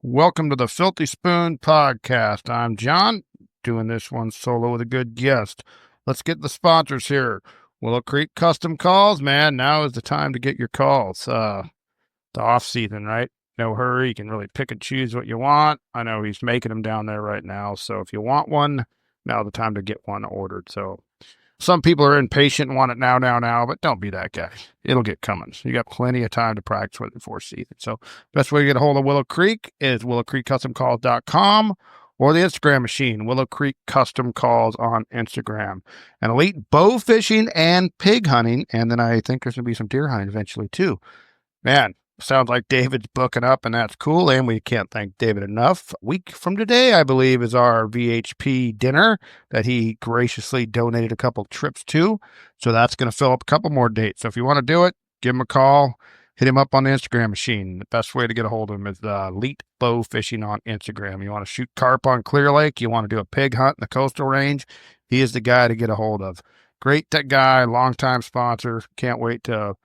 Welcome to the Filthy Spoon Podcast. I'm John, doing this one solo with a good guest. Let's get the sponsors here. Willow Creek Custom Calls, man. Now is the time to get your calls. The off season, right? No hurry. You can really pick and choose what you want. I know he's making them down there right now. So if you want one, now's the time to get one ordered. So some people are impatient and want it now, but don't be that guy. It'll get coming. So you got plenty of time to practice with it before season. So best way to get a hold of Willow Creek is willowcreekcustomcalls.com or the Instagram machine, Willow Creek Custom Calls on Instagram. And elite bow fishing and pig hunting. And then I think there's going to be some deer hunting eventually too. Man, sounds like David's booking up, and that's cool. And we can't thank David enough. A week from today, I believe, is our VHP dinner that he graciously donated a couple trips to. So that's going to fill up a couple more dates. So if you want to do it, give him a call. Hit him up on the Instagram machine. The best way to get a hold of him is Elite Bow Fishing on Instagram. You want to shoot carp on Clear Lake, you want to do a pig hunt in the coastal range, he is the guy to get a hold of. Great guy, longtime sponsor. Can't wait to...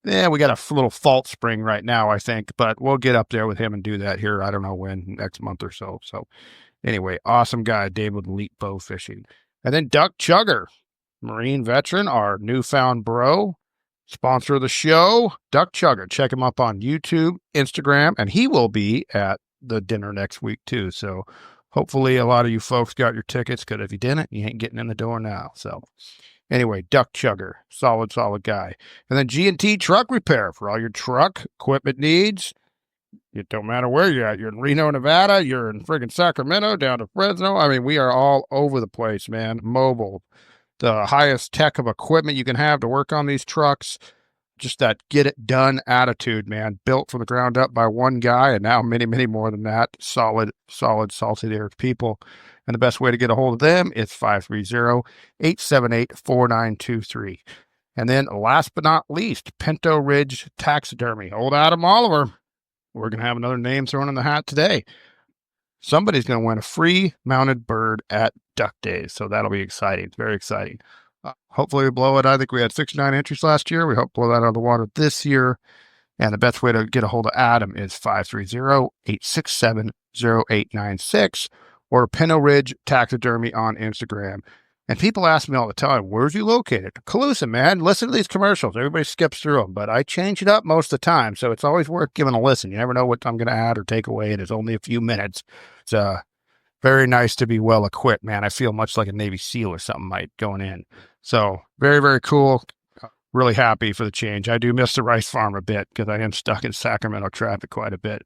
Yeah, we got a little fault spring right now, I think, but we'll get up there with him and do that here. I don't know when, next month or so. So anyway, awesome guy, Dave with Elite Bow Fishing. And then Duck Chugger, Marine veteran, our newfound bro, sponsor of the show, Duck Chugger. Check him up on YouTube, Instagram, and he will be at the dinner next week too. So hopefully a lot of you folks got your tickets, because if you didn't, you ain't getting in the door now. So anyway, Duck Chugger, solid guy. And then G&T Truck Repair for all your truck equipment needs. It don't matter where you're at. You're in Reno, Nevada. You're in friggin' Sacramento, down to Fresno. I mean, we are all over the place, man. Mobile, the highest tech of equipment you can have to work on these trucks. Just that get it done attitude, man. Built from the ground up by one guy, and now many more than that. Solid, salted-ear people. And the best way to get a hold of them is 530-878-4923. And then last but not least, Pinto Ridge Taxidermy. Old Adam Oliver. We're going to have another name thrown in the hat today. Somebody's going to win a free mounted bird at Duck Days. So that'll be exciting. It's very exciting. Hopefully we blow it. I think we had 69 entries last year. We hope to blow that out of the water this year. And the best way to get a hold of Adam is 530-867-0896 or Pinto Ridge Taxidermy on Instagram. And people ask me all the time, where's you located? Calusa, man. Listen to these commercials. Everybody skips through them, but I change it up most of the time. So it's always worth giving a listen. You never know what I'm going to add or take away. And it's only a few minutes. It's very nice to be well equipped, man. I feel much like a Navy SEAL or something going in. So very cool. Really happy for the change. I do miss the rice farm a bit because I am stuck in Sacramento traffic quite a bit,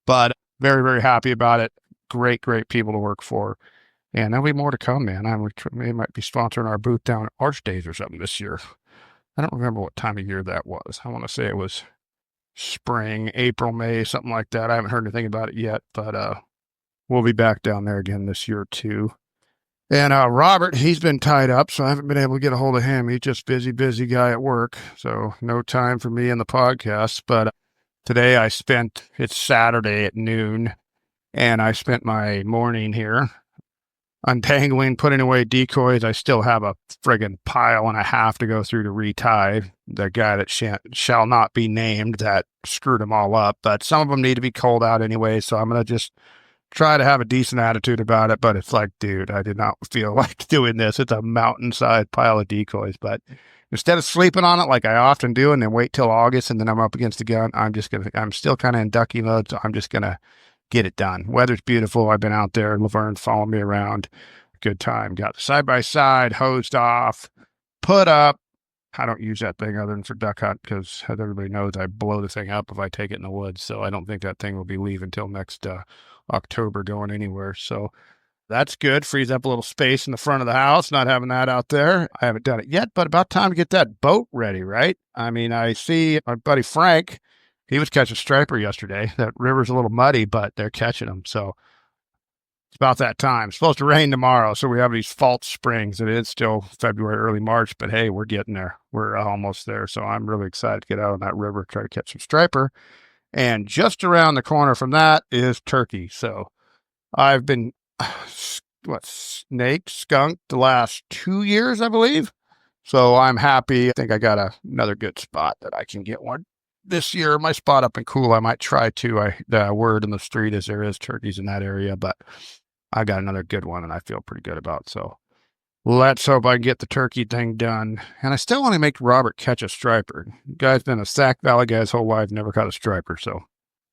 but very happy about it. Great people to work for. And there'll be more to come, man. They might be sponsoring our booth down at Arch Days or something this year. I don't remember what time of year that was. I want to say it was spring, April, May, something like that. I haven't heard anything about it yet, but we'll be back down there again this year too. And Robert, he's been tied up, so I haven't been able to get a hold of him. He's just busy guy at work, so no time for me in the podcast. But today it's Saturday at noon, and I spent my morning here untangling, putting away decoys. I still have a friggin' pile and a half to go through to retie. The guy that shall not be named that screwed them all up, but some of them need to be culled out anyway, so I'm going to just try to have a decent attitude about it. But it's like, dude, I did not feel like doing this. It's a mountainside pile of decoys, but instead of sleeping on it like I often do and then wait till August and then I'm up against the gun, I'm still kind of in ducky mode, so I'm just going to get it done. Weather's beautiful. I've been out there. Laverne followed me around. Good time. Got the side-by-side hosed off, put up. I don't use that thing other than for duck hunt because, as everybody knows, I blow the thing up if I take it in the woods. So I don't think that thing will be leaving until next October going anywhere. So that's good. Frees up a little space in the front of the house, not having that out there. I haven't done it yet, but about time to get that boat ready, right? I mean, I see my buddy Frank. He was catching striper yesterday. That river's a little muddy, but they're catching them. So it's about that time. It's supposed to rain tomorrow, so we have these false springs. It is still February, early March, but hey, we're getting there. We're almost there. So I'm really excited to get out on that river, try to catch some striper. And just around the corner from that is turkey. So I've been, snake, skunk the last 2 years, I believe. So I'm happy. I think I got another good spot that I can get one. this year, my spot up in Cool, I might try to. The word in the street is there is turkeys in that area, but I got another good one and I feel pretty good about. So let's hope I can get the turkey thing done. And I still want to make Robert catch a striper. Guy's been a Sac Valley guy his whole life, never caught a striper. So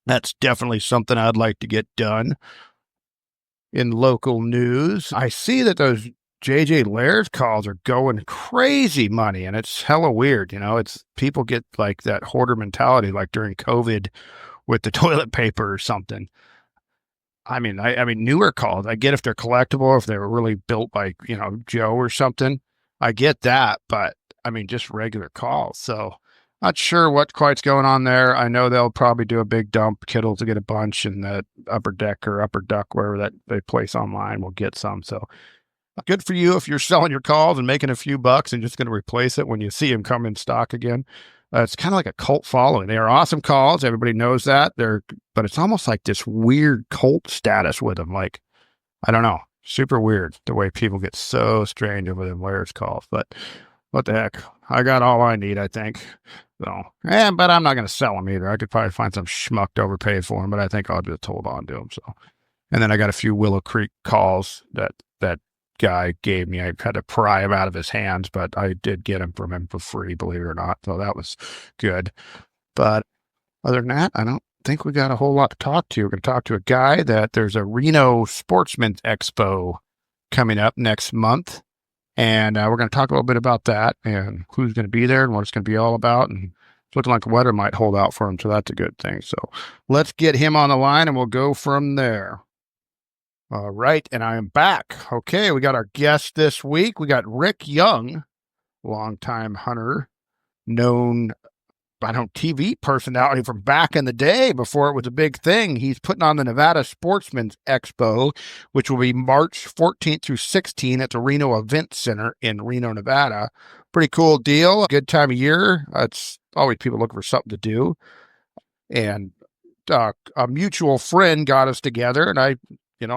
that's definitely something I'd like to get done. In local news, I see that those JJ Laird's calls are going crazy money, and it's hella weird. It's people get like that hoarder mentality, like during COVID with the toilet paper or something. I mean, newer calls, I get if they're collectible, if they were really built by, Joe or something. I get that, but I mean, just regular calls. So not sure what quite's going on there. I know they'll probably do a big dump. Kittle to get a bunch, and the upper deck or upper duck, wherever that they place online, will get some. So good for you if you're selling your calls and making a few bucks and just going to replace it when you see them come in stock again. It's kind of like a cult following. They are awesome calls. Everybody knows that. But it's almost like this weird cult status with them. Like, I don't know, super weird the way people get so strange over them Laird's calls. But what the heck? I got all I need, I think. So, but I'm not going to sell them either. I could probably find some schmuck to overpay for them, but I think I'll just hold on to them. So, and then I got a few Willow Creek calls that guy gave me. I had to pry him out of his hands, but I did get him from him for free, believe it or not. So that was good. But other than that, I don't think we got a whole lot to talk to. We're going to talk to a guy that there's a Reno Sportsman Expo coming up next month. And we're going to talk a little bit about that and who's going to be there and what it's going to be all about. And it's looking like the weather might hold out for him. So that's a good thing. So let's get him on the line and we'll go from there. All right, and I am back. Okay, we got our guest this week. We got Rick Young, longtime hunter, known, TV personality from back in the day before it was a big thing. He's putting on the Nevada Sportsman's Expo, which will be March 14th through 16th at the Reno Event Center in Reno, Nevada. Pretty cool deal. Good time of year. It's always people looking for something to do. And a mutual friend got us together, and I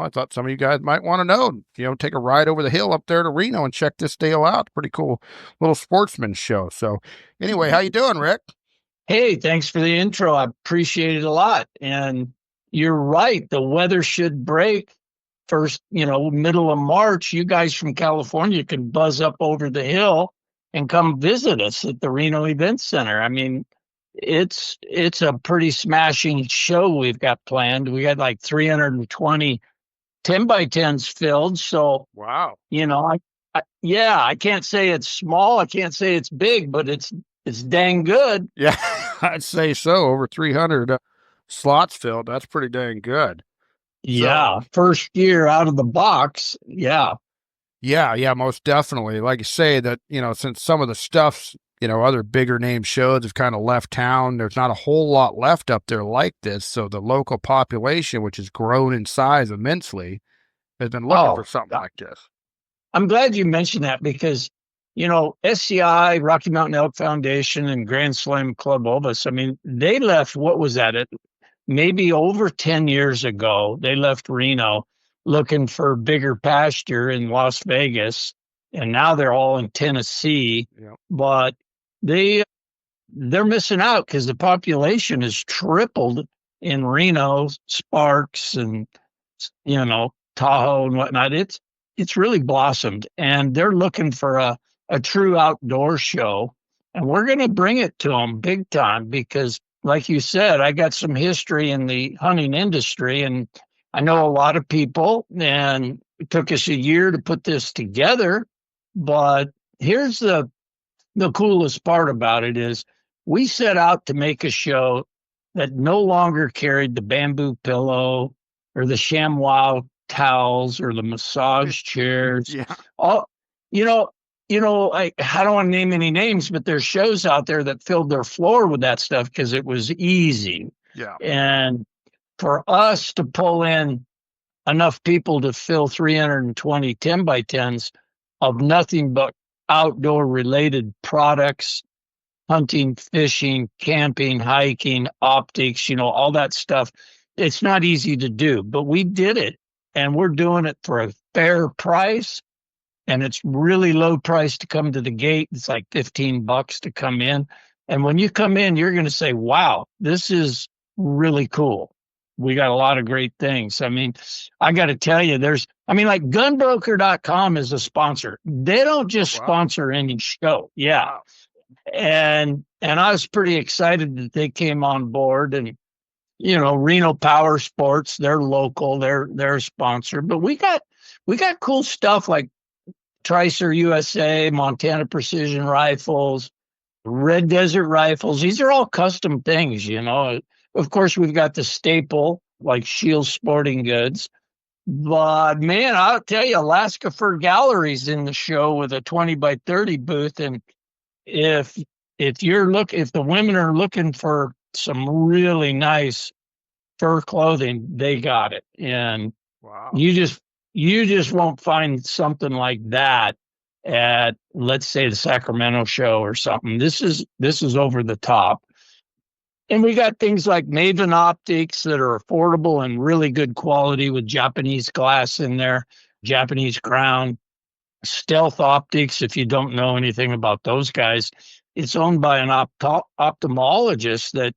thought some of you guys might want to know, take a ride over the hill up there to Reno and check this deal out. Pretty cool little sportsman show. So anyway, how you doing, Rick? Hey, thanks for the intro. I appreciate it a lot. And you're right. The weather should break first, middle of March. You guys from California can buzz up over the hill and come visit us at the Reno Event Center. I mean, it's a pretty smashing show we've got planned. We got like 320 10 by 10s filled. So, wow. I can't say it's small. I can't say it's big, but it's dang good. Yeah, I'd say so. Over 300 slots filled. That's pretty dang good. Yeah. So, first year out of the box. Yeah. Yeah, most definitely. Like you say that, since some of the stuff's, other bigger name shows have kind of left town, there's not a whole lot left up there like this. So the local population, which has grown in size immensely, has been looking for something like this. I'm glad you mentioned that because, SCI, Rocky Mountain Elk Foundation, and Grand Slam Club Obus, I mean, they left, what was that? Maybe over 10 years ago, they left Reno looking for bigger pasture in Las Vegas. And now they're all in Tennessee. Yep. But they're missing out because the population has tripled in Reno, Sparks, and Tahoe and whatnot. It's really blossomed, and they're looking for a true outdoor show, and we're going to bring it to them big time because, like you said, I got some history in the hunting industry, and I know a lot of people, and it took us a year to put this together. But here's the coolest part about it is we set out to make a show that no longer carried the bamboo pillow or the ShamWow towels or the massage chairs. Yeah. All, I don't want to name any names, but there's shows out there that filled their floor with that stuff because it was easy. Yeah. And for us to pull in enough people to fill 320 10 by 10s of nothing but outdoor related products, hunting, fishing, camping, hiking, optics, all that stuff. It's not easy to do, but we did it, and we're doing it for a fair price, and it's really low price to come to the gate. It's like $15 to come in, And when you come in, you're going to say, wow, this is really cool. We got a lot of great things. I mean, I got to tell you, like gunbroker.com is a sponsor. They don't just Wow. sponsor any show. Yeah. Wow. And I was pretty excited that they came on board. And Reno Power Sports, they're local, they're a sponsor. But we got cool stuff like Tricer USA, Montana Precision Rifles, Red Desert Rifles. These are all custom things, you know. Of course, we've got the staple like Shield Sporting Goods. But man, I'll tell you, Alaska Fur Gallery's in the show with a 20 by 30 booth. And if if the women are looking for some really nice fur clothing, they got it. And Wow. you just won't find something like that at, let's say, the Sacramento show or something. This is over the top. And we got things like Maven optics that are affordable and really good quality with Japanese glass in there, Japanese crown. Stealth Optics, if you don't know anything about those guys, it's owned by an ophthalmologist that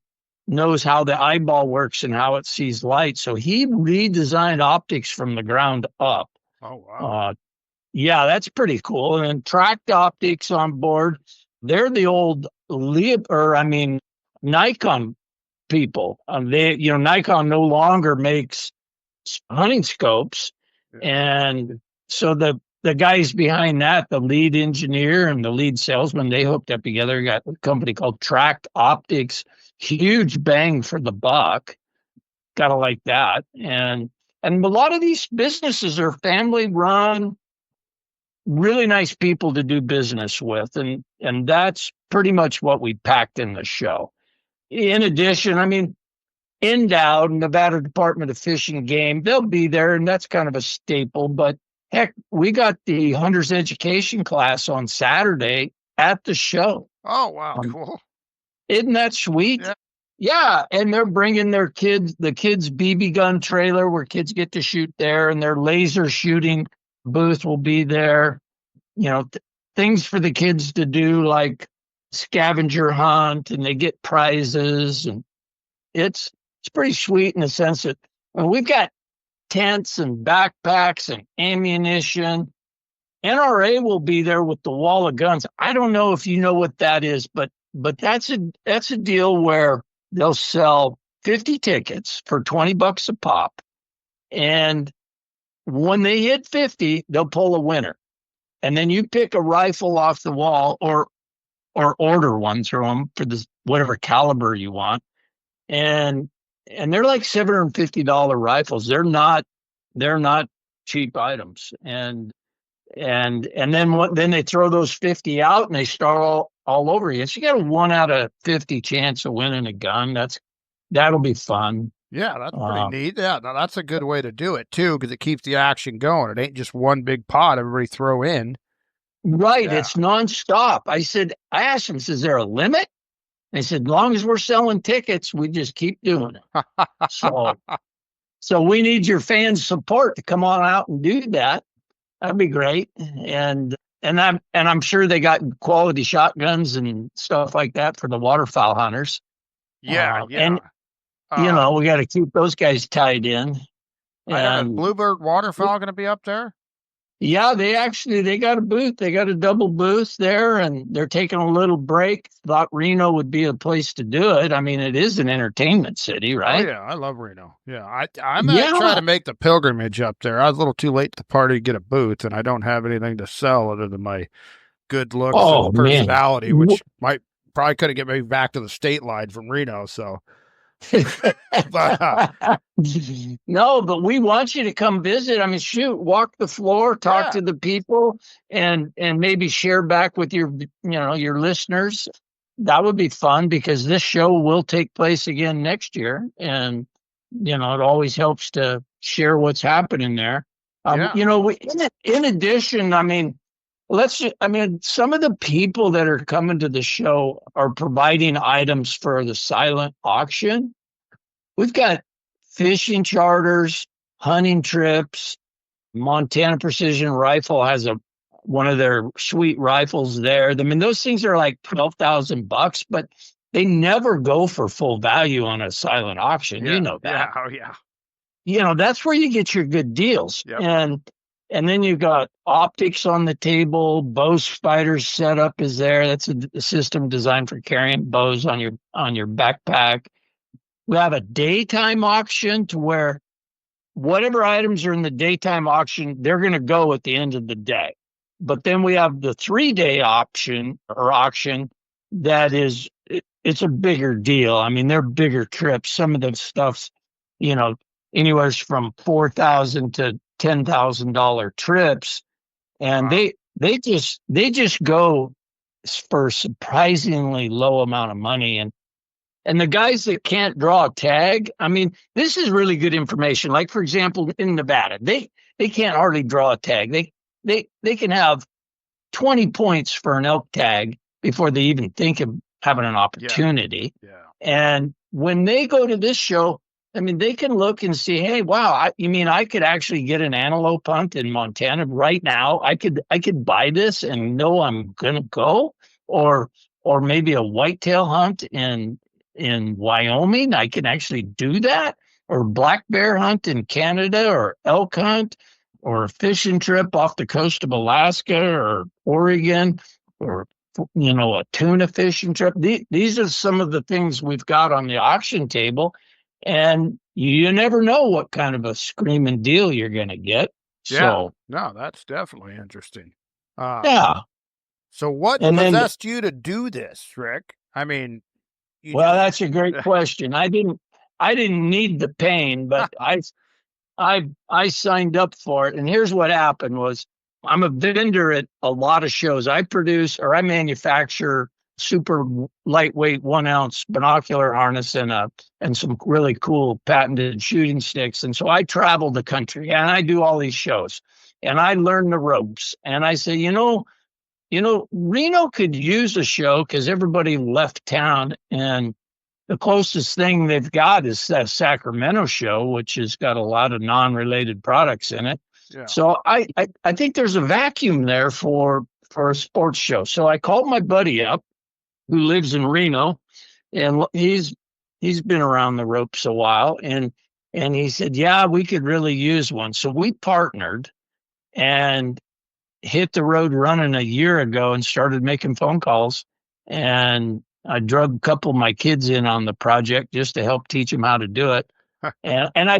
knows how the eyeball works and how it sees light. So he redesigned optics from the ground up. Oh, wow. Yeah, that's pretty cool. And Tracked Optics on board. They're the old Nikon people. Nikon no longer makes hunting scopes, Yeah. and so the guys behind that, the lead engineer and the lead salesman, they hooked up together, got a company called Tracked Optics. Huge bang for the buck. Gotta like that. And a lot of these businesses are family run, really nice people to do business with. And that's pretty much what we packed in the show. In addition, Endowed, Nevada Department of Fish and Game, they'll be there, and that's kind of a staple. But heck, we got the Hunter's Education class on Saturday at the show. Oh, wow. Cool. Isn't that sweet? Yeah. Yeah, and they're bringing the kids' BB gun trailer where kids get to shoot there, and their laser shooting booth will be there. Things for the kids to do like scavenger hunt, and they get prizes, and it's pretty sweet in the sense that we've got tents and backpacks and ammunition. NRA will be there with the wall of guns. I don't know if you know what that is, but that's a deal where they'll sell 50 tickets for $20 a pop, and when they hit 50, they'll pull a winner, and then you pick a rifle off the wall or order one through them for the whatever caliber you want, and they're like $750 rifles. They're not cheap items. And then they throw those 50 out and they start all over again. So you got a 1 out of 50 chance of winning a gun. That'll be fun. Yeah, that's pretty neat. Yeah, now that's a good way to do it too, because it keeps the action going. It ain't just one big pot everybody throw in. Right. Yeah. It's nonstop. I asked him, is there a limit? They said, as long as we're selling tickets, we just keep doing it. So we need your fans' support to come on out and do that. That'd be great. And I'm sure they got quality shotguns and stuff like that for the waterfowl hunters. Yeah, And we got to keep those guys tied in. And Bluebird Waterfowl going to be up there? Yeah, they got a booth. They got a double booth there, and they're taking a little break. Thought Reno would be a place to do it. I mean, it is an entertainment city, right? Oh, yeah, I love Reno. Yeah, I'm going to try to make the pilgrimage up there. I was a little too late to the party to get a booth, and I don't have anything to sell other than my good looks and personality, which probably couldn't get me back to the state line from Reno, so... No, but we want you to come visit. Walk the floor, talk to the people, and maybe share back with your listeners. That would be fun, because this show will take place again next year, and it always helps to share what's happening there. In addition, some of the people that are coming to the show are providing items for the silent auction. We've got fishing charters, hunting trips. Montana Precision Rifle has a one of their sweet rifles there. I mean, those things are like $12,000, but they never go for full value on a silent auction. You Yeah. know that. Yeah. Oh, yeah. That's where you get your good deals. Yep. And then you got optics on the table, bow spiders setup is there. That's a system designed for carrying bows on your backpack. We have a daytime auction to where whatever items are in the daytime auction, they're going to go at the end of the day. But then we have the 3-day auction that is, it's a bigger deal. I mean, they're bigger trips. Some of the stuff's, anywhere from $4,000 to $10,000 trips, and Wow. they just go for a surprisingly low amount of money. And the guys that can't draw a tag, I mean, this is really good information. Like, for example, in Nevada, they can't hardly draw a tag. They can have 20 points for an elk tag before they even think of having an opportunity. Yeah. And when they go to this show, I mean, they can look and see, hey, wow, I could actually get an antelope hunt in Montana right now. I could buy this and know I'm gonna go, or maybe a whitetail hunt in Wyoming. I can actually do that, or black bear hunt in Canada, or elk hunt, or a fishing trip off the coast of Alaska or Oregon, or a tuna fishing trip. These are some of the things we've got on the auction table, and you never know what kind of a screaming deal you're going to get. Yeah. So No, that's definitely interesting. yeah, So what and then possessed you to do this, Rick? I mean, you well, just that's a great question. I didn't need the pain, but I signed up for it, and here's what happened was I'm a vendor at a lot of shows. I manufacture super lightweight 1-ounce binocular harness and some really cool patented shooting sticks. And so I travel the country and I do all these shows and I learn the ropes. And I say, Reno could use a show because everybody left town, and the closest thing they've got is the Sacramento show, which has got a lot of non-related products in it. yeah. So I think there's a vacuum there for a sports show. So I called my buddy up who lives in Reno, and he's been around the ropes a while, and he said, yeah, we could really use one. So we partnered and hit the road running a year ago and started making phone calls. And I drug a couple of my kids in on the project just to help teach them how to do it. And I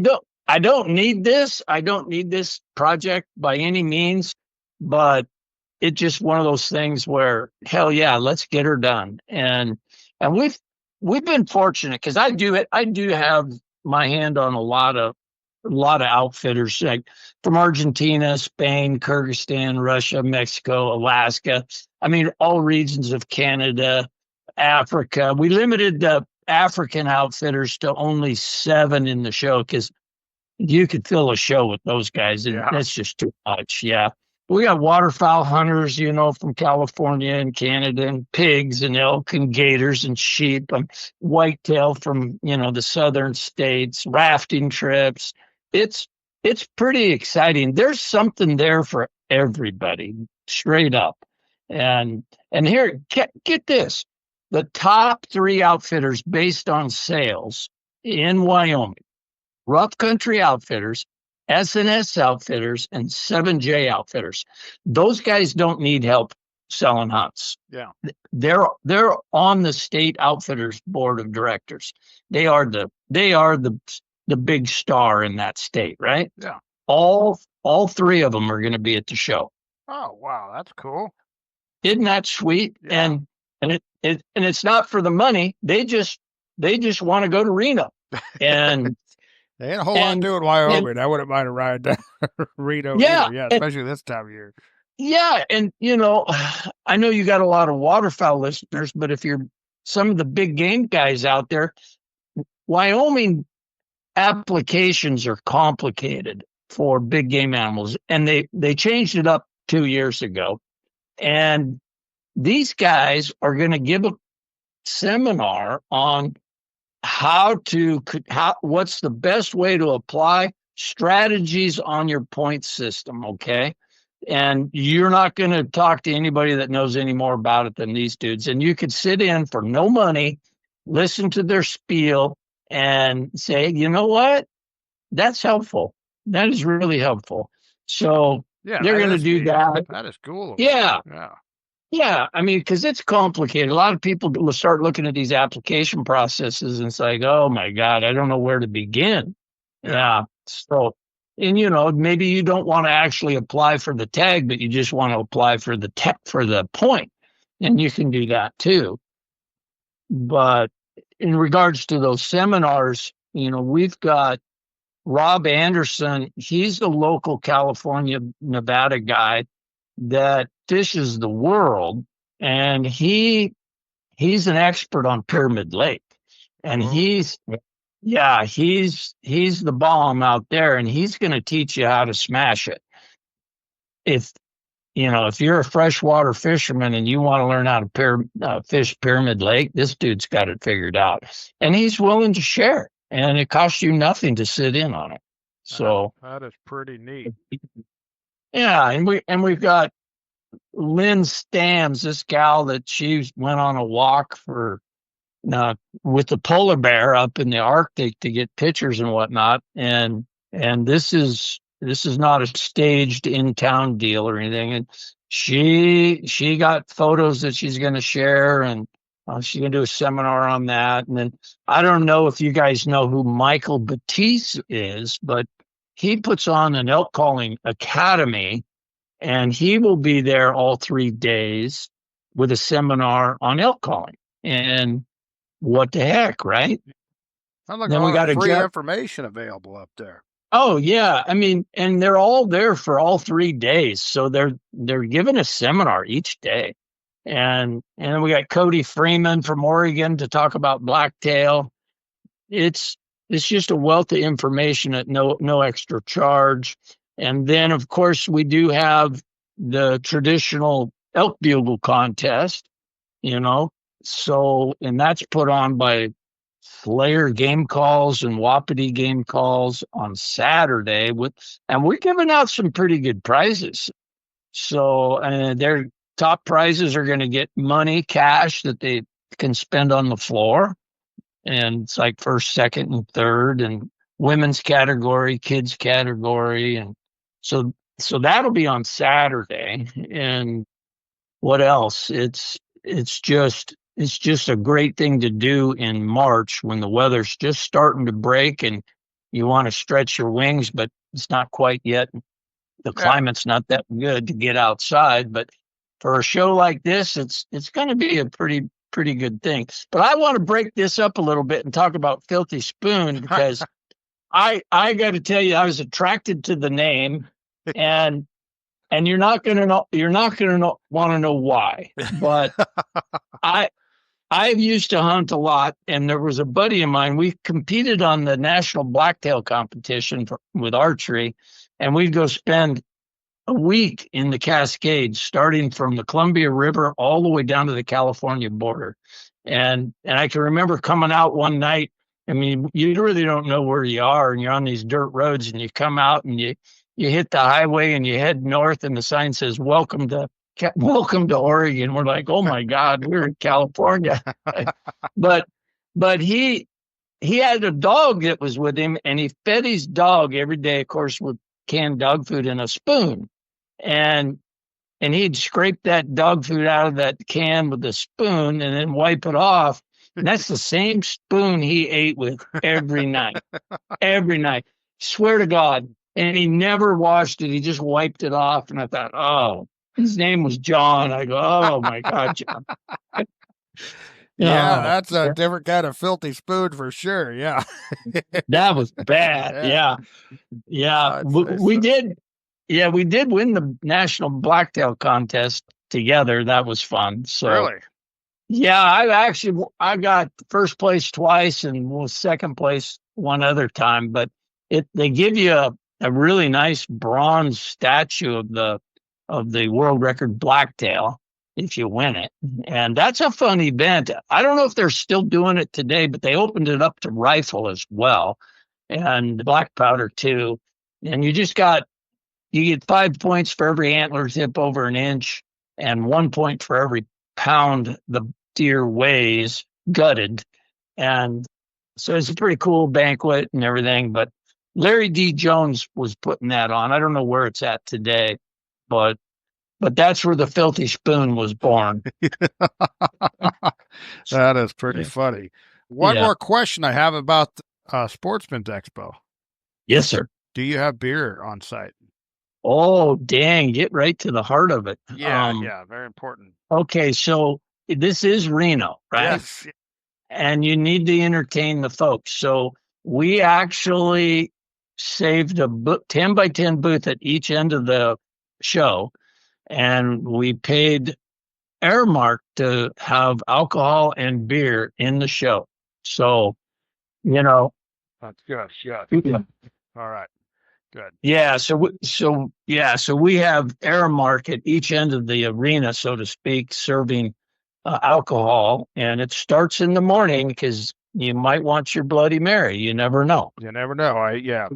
don't need this. I don't need this project by any means, but it's just one of those things where, hell yeah, let's get her done. And we've been fortunate because I do have my hand on a lot of outfitters, like from Argentina, Spain, Kyrgyzstan, Russia, Mexico, Alaska. I mean, all regions of Canada, Africa. We limited the African outfitters to only 7 in the show because you could fill a show with those guys, and Yeah. that's just too much. Yeah. We got waterfowl hunters, from California and Canada, and pigs and elk and gators and sheep, and whitetail from, the southern states, rafting trips. It's pretty exciting. There's something there for everybody, straight up. And here, get this. The top 3 outfitters based on sales in Wyoming: Rough Country Outfitters, SNS Outfitters, and 7J Outfitters. Those guys don't need help selling hunts. Yeah. They're on the state outfitters board of directors. They are the big star in that state, right? Yeah. All 3 of them are going to be at the show. Oh, wow, that's cool. Isn't that sweet? Yeah. And it's not for the money. They just want to go to Reno. And There ain't a whole lot to do in Wyoming. I wouldn't mind a ride to Reno either. Yeah, especially this time of year. Yeah, and I know you got a lot of waterfowl listeners, but if you're some of the big game guys out there, Wyoming applications are complicated for big game animals, and they changed it up 2 years ago. And these guys are going to give a seminar on what's the best way to apply strategies on your point system. Okay. And you're not going to talk to anybody that knows any more about it than these dudes. And you could sit in for no money, listen to their spiel, and say, you know what? That's helpful. That is really helpful. So Yeah, they're that going to is do neat. that. That is cool of them. Yeah. Yeah. Yeah. I mean, because it's complicated. A lot of people will start looking at these application processes and it's like, oh my God, I don't know where to begin. Yeah. Yeah. So, and maybe you don't want to actually apply for the tag, but you just want to apply for the for the point, and you can do that too. But in regards to those seminars, we've got Rob Anderson. He's the local California, Nevada guy that fishes the world, and he's an expert on Pyramid Lake, and Oh, he's the bomb out there, and he's going to teach you how to smash it. If if you're a freshwater fisherman and you want to learn how to fish Pyramid Lake, this dude's got it figured out, and he's willing to share, and it costs you nothing to sit in on it. So that is pretty neat. yeah, and we've got Lynn Stams, this gal that she went on a walk with the polar bear up in the Arctic to get pictures and whatnot, and this is not a staged in town deal or anything, and she got photos that she's going to share, and she's going to do a seminar on that. And then I don't know if you guys know who Michael Batiste is, but he puts on an elk calling academy, and he will be there all 3 days with a seminar on elk calling. And what the heck, right? Sounds like a Then we lot of got a free Jeff. information available up there. Oh yeah, I mean, and they're all there for all 3 days, so they're giving a seminar each day, and then we got Cody Freeman from Oregon to talk about blacktail. It's it's just a wealth of information at no extra charge. And then of course we do have the traditional elk bugle contest, you know. So, and that's put on by Slayer Game Calls and Wapiti Game Calls on Saturday and we're giving out some pretty good prizes. So, and their top prizes are going to get money, cash that they can spend on the floor, and it's like first, second, and third, and women's category, kids category, and so that'll be on Saturday. And what else? It's just a great thing to do in March when the weather's just starting to break and you want to stretch your wings, but it's not quite yet. The Yeah. climate's not that good to get outside, but for a show like this, it's going to be a pretty good thing. But I want to break this up a little bit and talk about Filthy Spoon because I got to tell you, I was attracted to the name, and you're not going to want to know why. But I used to hunt a lot, and there was a buddy of mine. We competed on the national blacktail competition with archery, and we'd go spend a week in the Cascades, starting from the Columbia River all the way down to the California border. And I can remember coming out one night. I mean, you really don't know where you are, and you're on these dirt roads, and you come out and you hit the highway and you head north, and the sign says "Welcome to Oregon." We're like, oh my God, we're in California. but he had a dog that was with him, and he fed his dog every day, of course, with canned dog food in a spoon. And he'd scrape that dog food out of that can with a spoon and then wipe it off. And that's the same spoon he ate with every night. Every night. Swear to God. And he never washed it. He just wiped it off. And I thought, oh, his name was John. I go, oh my God, John. Yeah, Oh, that's a different kind of filthy spoon for sure. Yeah. that was bad. Yeah. Yeah. I'd say We so. did. Yeah, we did win the national blacktail contest together. That was fun. So Really? yeah, I got first place twice and was second place one other time. But they give you a really nice bronze statue of the world record blacktail if you win it, and that's a fun event. I don't know if they're still doing it today, but they opened it up to rifle as well, and black powder too. And you just got you get 5 points for every antler tip over an inch, and 1 point for every pound the deer weighs gutted. And so it's a pretty cool banquet and everything. But Larry D. Jones was putting that on. I don't know where it's at today, but that's where the Filthy Spoon was born. That is pretty funny. One Yeah. more question I have about Sportsman's Expo. Yes, sir. Do you have beer on site? Oh, dang. Get right to the heart of it. Yeah, very important. Okay, so this is Reno, right? Yes. And you need to entertain the folks. So we actually saved a 10 by 10 booth at each end of the show, and we paid Airmark to have alcohol and beer in the show. So, you know, That's good. Yeah. yeah. All right. Good. Yeah, so we have Airmark at each end of the arena, so to speak, serving alcohol, and it starts in the morning because you might want your Bloody Mary. You never know. You never know.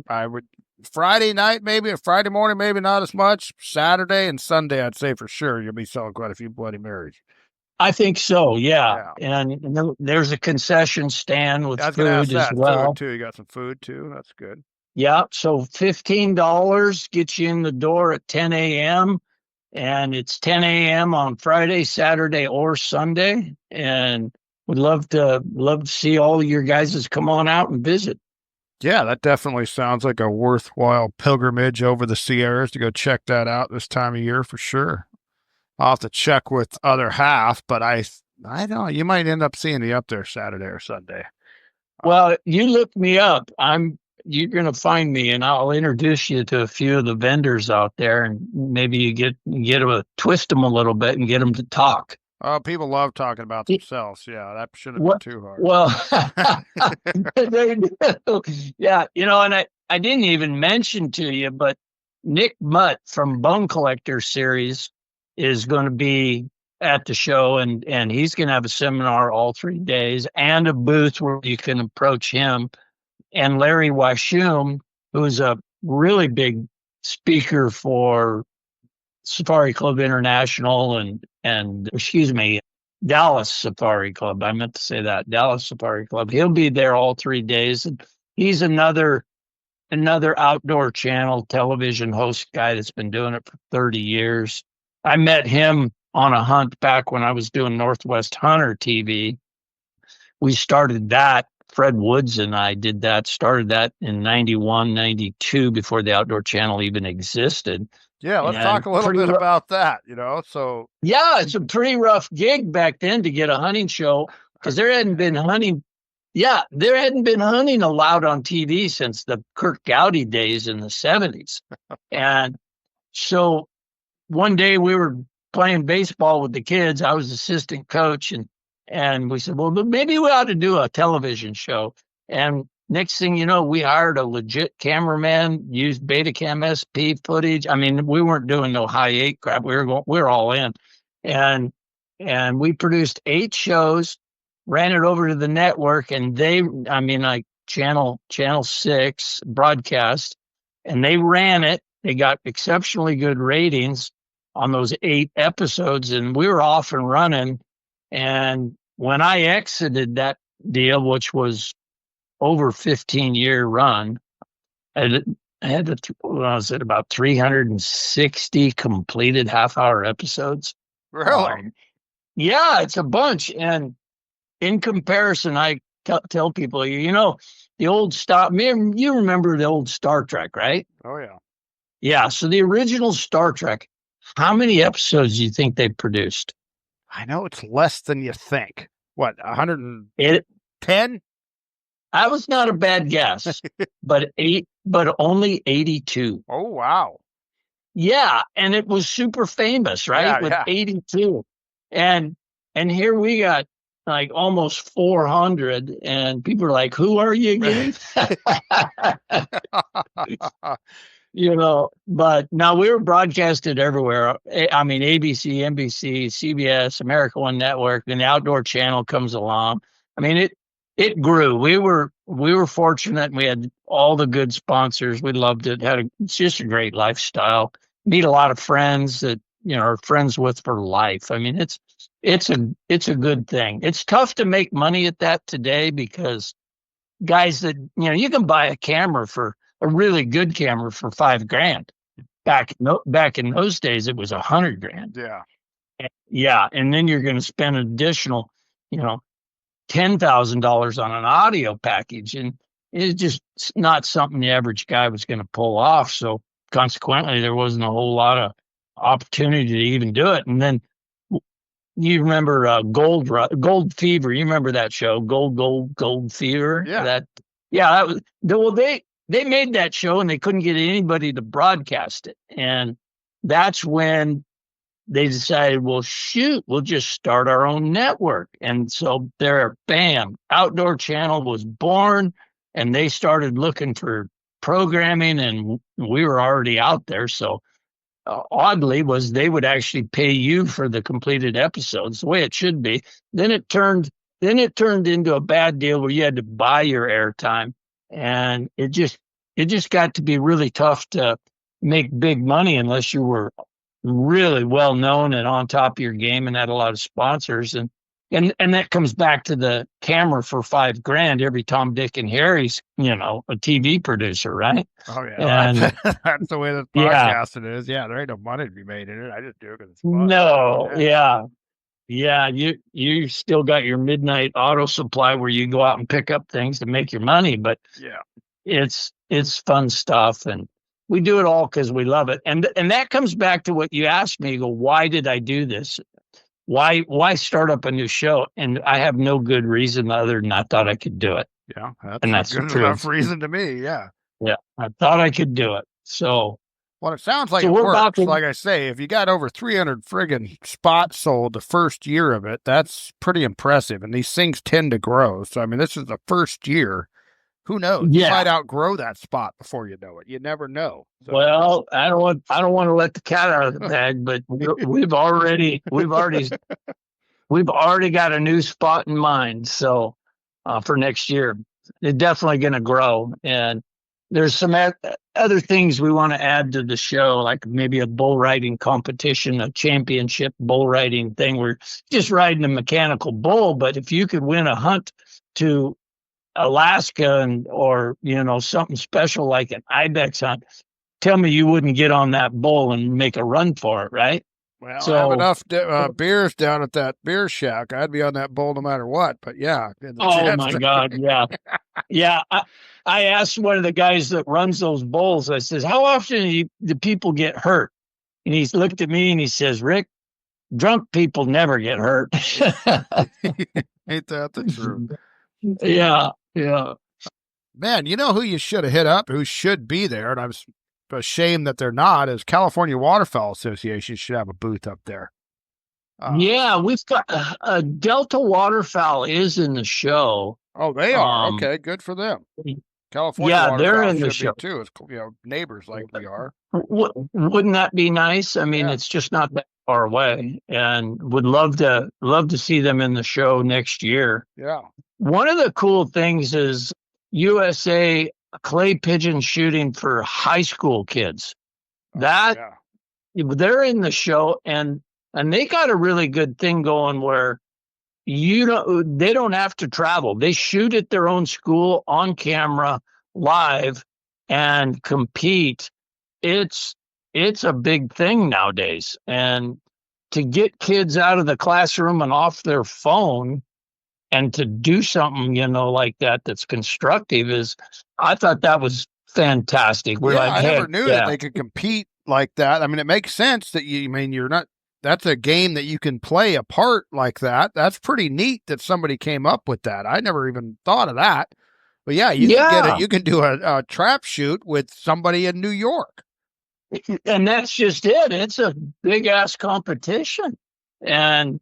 I would Friday night, maybe, or Friday morning, maybe not as much. Saturday and Sunday, I'd say for sure you'll be selling quite a few Bloody Marys. I think so, yeah. Yeah. And there's a concession stand with I was going to ask food as that. well. Food, too. You got some food, too. That's good. Yeah, so $15 gets you in the door at 10 a.m. and it's 10 a.m. on Friday, Saturday, or Sunday. And would love to see all your guys come on out and visit. Yeah, that definitely sounds like a worthwhile pilgrimage over the Sierras to go check that out this time of year for sure. I'll have to check with other half, but I don't know. You might end up seeing me up there Saturday or Sunday. Well, you look me up. You're going to find me, and I'll introduce you to a few of the vendors out there, and maybe you get them to twist them a little bit and get them to talk. Oh, people love talking about themselves. Yeah, that shouldn't be too hard. Well, they do. Yeah, and I didn't even mention to you, but Nick Mutt from Bone Collector Series is going to be at the show, and he's going to have a seminar all 3 days and a booth where you can approach him. And Larry Washum, who's a really big speaker for Safari Club International and Dallas Safari Club. I meant to say that, Dallas Safari Club. He'll be there all 3 days. And he's another outdoor channel television host guy that's been doing it for 30 years. I met him on a hunt back when I was doing Northwest Hunter TV. We started that. Fred Woods and I started that in 91, 92, before the Outdoor Channel even existed. Yeah, let's talk a little bit about that, so. Yeah, it's a pretty rough gig back then to get a hunting show because there hadn't been hunting. Yeah, there hadn't been hunting allowed on TV since the Kirk Gowdy days in the 70s. And so one day we were playing baseball with the kids. I was assistant coach, and we said, well, maybe we ought to do a television show. And next thing you know, we hired a legit cameraman, used Betacam SP footage. I mean, we weren't doing no high 8 crap. We were all in. And we produced 8 shows, ran it over to the network, and channel 6 broadcast, and they ran it. They got exceptionally good ratings on those 8 episodes, and we were off and running. And when I exited that deal, which was over 15-year run, I had about 360 completed half-hour episodes. Really? Yeah, it's a bunch. And in comparison, I tell people, the old you remember the old Star Trek, right? Oh, yeah. Yeah, so the original Star Trek, how many episodes do you think they produced? I know it's less than you think. What, 110? That was not a bad guess, but only 82. Oh, wow. Yeah, and it was super famous, right? With 82. And here we got like almost 400, and people are like, who are you again? But now we were broadcasted everywhere. I mean, ABC, NBC, CBS, America One Network, then the Outdoor Channel comes along. I mean, it grew. We were we were fortunate, and we had all the good sponsors. We loved it. It's just a great lifestyle. Meet a lot of friends that are friends with for life. I mean, it's a good thing. It's tough to make money at that today because guys that you can buy a really good camera for $5,000. Back in those days, it was $100,000. Yeah. Yeah, and then you're going to spend an additional, $10,000 on an audio package, and it's just not something the average guy was going to pull off. So consequently, there wasn't a whole lot of opportunity to even do it. And then you remember Gold Fever? You remember that show, Gold Fever? Yeah. That was well. They made that show and they couldn't get anybody to broadcast it, and that's when they decided, well, shoot, we'll just start our own network. And so there, bam, Outdoor Channel was born, and they started looking for programming, and we were already out there. So oddly was they would actually pay you for the completed episodes the way it should be. Then it turned into a bad deal where you had to buy your airtime, and it just got to be really tough to make big money unless you were really well known and on top of your game and had a lot of sponsors. And that comes back to the camera for $5,000. Every Tom, Dick, and Harry's, a TV producer, right? Oh yeah, and that's the way the podcasting is. Yeah, there ain't no money to be made in it. I just do it because it's fun. No, yeah. You still got your midnight auto supply where you go out and pick up things to make your money, but yeah, it's fun stuff, and we do it all because we love it. And that comes back to what you asked me. You go, why did I do this? Why start up a new show? And I have no good reason other than I thought I could do it. Yeah, that's a good enough reason to me. Yeah, I thought I could do it. So, well, it sounds like it works. Like I say, if you got over 300 friggin' spots sold the first year of it, that's pretty impressive. And these things tend to grow. So, I mean, this is the first year. Who knows? Yeah. You might outgrow that spot before you know it. You never know. So. Well, I don't want to let the cat out of the bag, but we've already got a new spot in mind. So for next year, it's definitely going to grow. And there's some other things we want to add to the show, like maybe a bull riding competition, a championship bull riding thing. We're just riding a mechanical bull, but if you could win a hunt to Alaska or something special like an ibex hunt, tell me you wouldn't get on that bull and make a run for it, right? Well, I have enough beers down at that beer shack. I'd be on that bull no matter what. But yeah. Oh my God, yeah, yeah. I asked one of the guys that runs those bulls. I says, "How often do people get hurt?" And he's looked at me and he says, "Rick, drunk people never get hurt." Ain't that the truth? Yeah. Man, you know who you should have hit up, who should be there, and I was ashamed that they're not, is California Waterfowl Association should have a booth up there. Yeah, we've got Delta Waterfowl is in the show. Oh, they are? Okay, good for them. California Waterfowl they're in the show too. It's neighbors like we are. Wouldn't that be nice? I mean, It's just not that far away, and would love to see them in the show next year. Yeah. One of the cool things is USA clay pigeon shooting for high school kids. They're in the show, and they got a really good thing going where they don't have to travel. They shoot at their own school on camera live and compete. It's a big thing nowadays, and to get kids out of the classroom and off their phone and to do something, like that's constructive I thought that was fantastic. I never knew that they could compete like that. I mean, it makes sense that that's a game that you can play apart like that. That's pretty neat that somebody came up with that. I never even thought of that. But you can do a trap shoot with somebody in New York. And that's just it. It's a big ass competition. And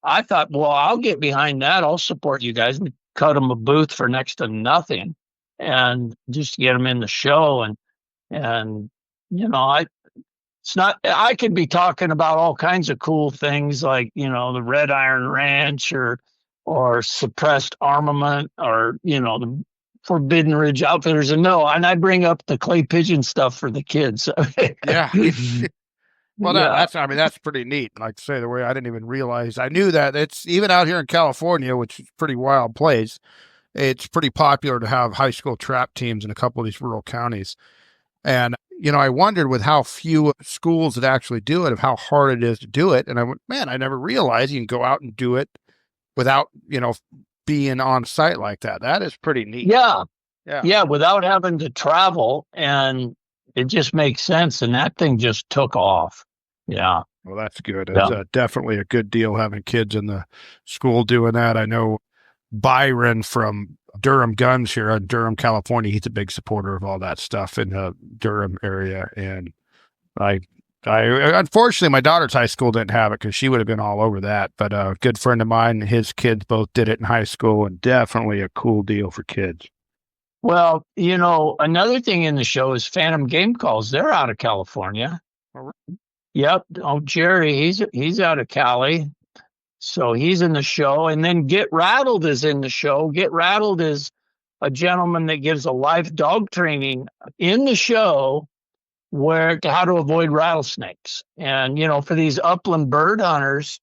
I thought, well, I'll get behind that. I'll support you guys and cut them a booth for next to nothing, and just get them in the show. And I could be talking about all kinds of cool things like, the Red Iron Ranch or suppressed armament or, the Forbidden Ridge Outfitters, and no, and I bring up the clay pigeon stuff for the kids. Yeah. Well, Yeah. I mean, that's pretty neat. Like I say, the way I didn't even realize, I knew that it's even out here in California, which is a pretty wild place. It's pretty popular to have high school trap teams in a couple of these rural counties. And, I wondered with how few schools that actually do it, of how hard it is to do it. And I went, man, I never realized you can go out and do it without, being on site like that. That is pretty neat. Yeah. Yeah. Yeah. Without having to travel. And it just makes sense. And that thing just took off. Yeah. Well, that's good. It's Yeah. definitely a good deal having kids in the school doing that. I know Byron from Durham Guns here in Durham, California. He's a big supporter of all that stuff in the Durham area. And I unfortunately, my daughter's high school didn't have it because she would have been all over that. But a good friend of mine, his kids both did it in high school, and definitely a cool deal for kids. Well, another thing in the show is Phantom Game Calls. They're out of California. All Yep. Oh, Jerry, he's out of Cali. So he's in the show. And then Get Rattled is in the show. Get Rattled is a gentleman that gives a live dog training in the show how to avoid rattlesnakes. And, for these upland bird hunters,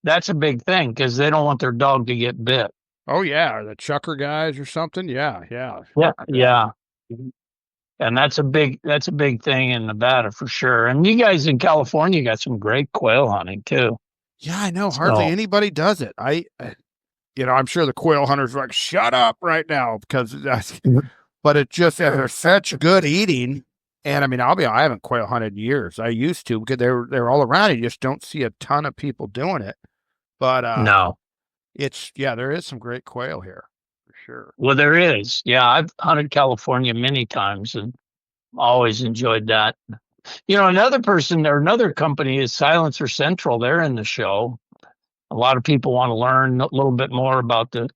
that's a big thing because they don't want their dog to get bit. Oh yeah, or the chucker guys or something. Yeah, yeah, Yeah. And that's a big thing in Nevada for sure. And you guys in California got some great quail hunting too. yeah. I know hardly anybody does it. I'm sure the quail hunters are like, shut up right now because that's. But it just they're such good eating. And I mean, I haven't quail hunted in years. I used to because they're all around. You just don't see a ton of people doing it. But No. there is some great quail here for sure. Well, there is. Yeah, I've hunted California many times and always enjoyed that. Another company is Silencer Central. They're in the show. A lot of people want to learn a little bit more about the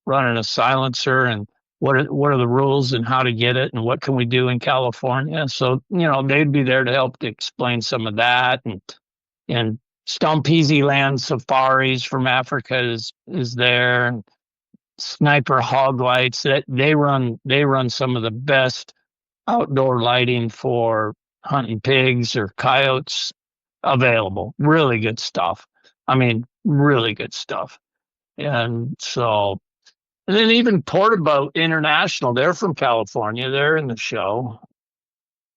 running a silencer and what are the rules and how to get it and what can we do in California. So, they'd be there to help to explain some of that. And Stompeezy Land Safaris from Africa is there. And Sniper Hog Lights, that they run some of the best outdoor lighting for hunting pigs or coyotes available. Really good stuff. I mean, really good stuff. And then even Portaboat International, they're from California. They're in the show.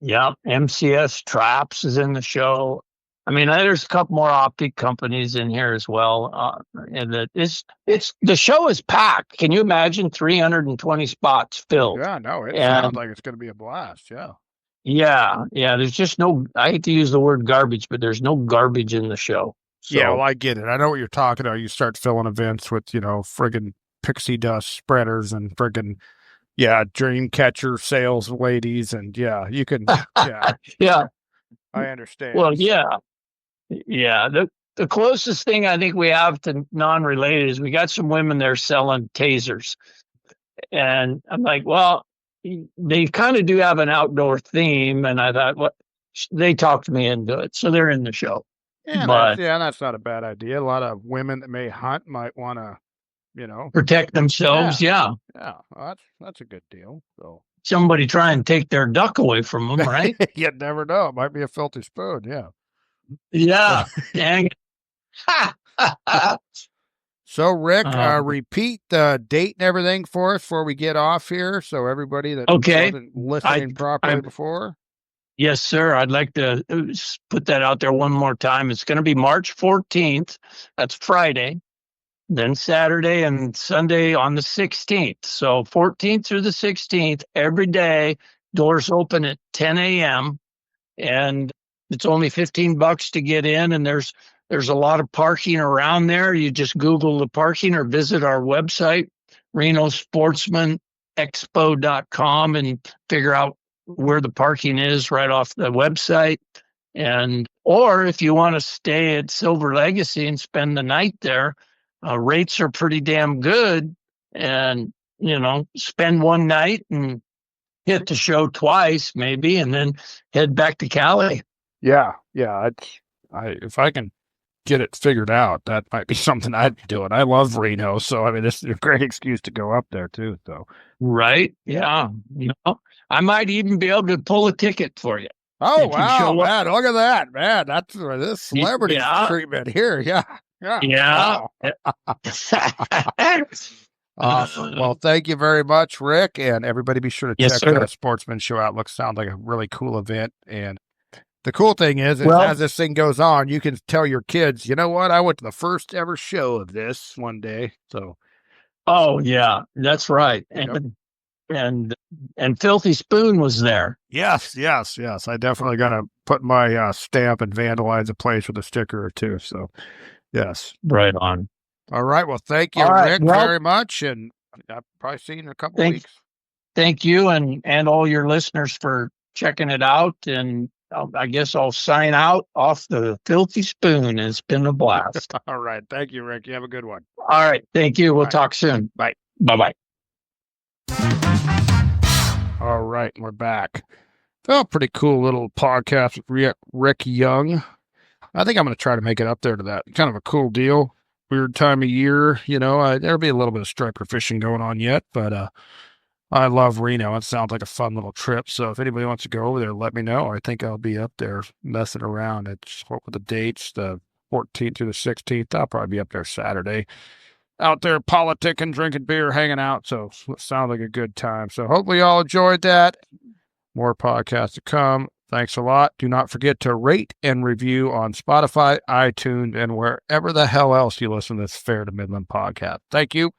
Yep. MCS Traps is in the show. I mean, there's a couple more optic companies in here as well. And the show is packed. Can you imagine 320 spots filled? Yeah, no, it sounds like it's going to be a blast. Yeah. Yeah. There's just I hate to use the word garbage, but there's no garbage in the show. So, Yeah, well, I get it. I know what you're talking about. You start filling events with, friggin' pixie dust spreaders and friggin', dream catcher sales ladies. And you can, yeah. I understand. Well, yeah. Yeah. The closest thing I think we have to non-related is we got some women there selling tasers. And I'm like, well, they kind of do have an outdoor theme. And I thought, they talked me into it. So they're in the show. Yeah, But that's not a bad idea. A lot of women that may hunt might want to, protect themselves. Yeah. Yeah, well, that's a good deal. So Somebody try and take their duck away from them, right? you never know. It might be a filthy spoon. Yeah. Yeah. Dang it. So, Rick, repeat the date and everything for us before we get off here. So everybody that wasn't listening properly before. Yes, sir. I'd like to put that out there one more time. It's going to be March 14th. That's Friday. Then Saturday and Sunday on the 16th. So 14th through the 16th, every day, doors open at 10 a.m. And it's only $15 to get in. And there's a lot of parking around there. You just Google the parking or visit our website, Reno Sportsman Expo.com, and figure out where the parking is right off the website. Or if you want to stay at Silver Legacy and spend the night there, rates are pretty damn good. And, spend one night and hit the show twice maybe, and then head back to Cali. Yeah. If I can get it figured out, that might be something I'd be doing. I love Reno, so I mean, this is a great excuse to go up there too. So, Right? Yeah. I might even be able to pull a ticket for you. oh If you wow, show up. man, look at that, man. That's this celebrity Yeah. treatment here. Yeah, yeah. Yeah. Wow. Awesome. Well, thank you very much, Rick, and everybody. Be sure to Yes, check sir. the Sportsman Show out. Sounds like a really cool event, and the cool thing is Well- as this thing goes on, you can tell your kids, you know what? I went to the first ever show of this one day. So, Oh yeah, that's right. Yep. And Filthy Spoon was there. yes. I definitely got to put my stamp and vandalize a place with a sticker or two. So, yes. Right on. All right. Well, thank you, All right, Rick, well- very much, and I'll probably see you in a couple of Thanks. weeks. Thank you and all your listeners for checking it out. And I guess I'll sign out off the Filthy Spoon. It's been a blast. All right. Thank you, Rick. You have a good one. All right. Thank you. We'll Bye. talk soon. Bye. Bye-bye. All right, we're back. Oh, pretty cool little podcast with Rick Young. I think I'm going to try to make it up there to that. Kind of a cool deal. Weird time of year, there'll be a little bit of striper fishing going on yet, but I love Reno. It sounds like a fun little trip. So if anybody wants to go over there, let me know. I think I'll be up there messing around. It's what were the dates? The 14th through the 16th. I'll probably be up there Saturday. Out there politicking, drinking beer, hanging out. So it sounds like a good time. So hopefully y'all enjoyed that. More podcasts to come. Thanks a lot. Do not forget to rate and review on Spotify, iTunes, and wherever the hell else you listen to this Fair to Midland podcast. Thank you.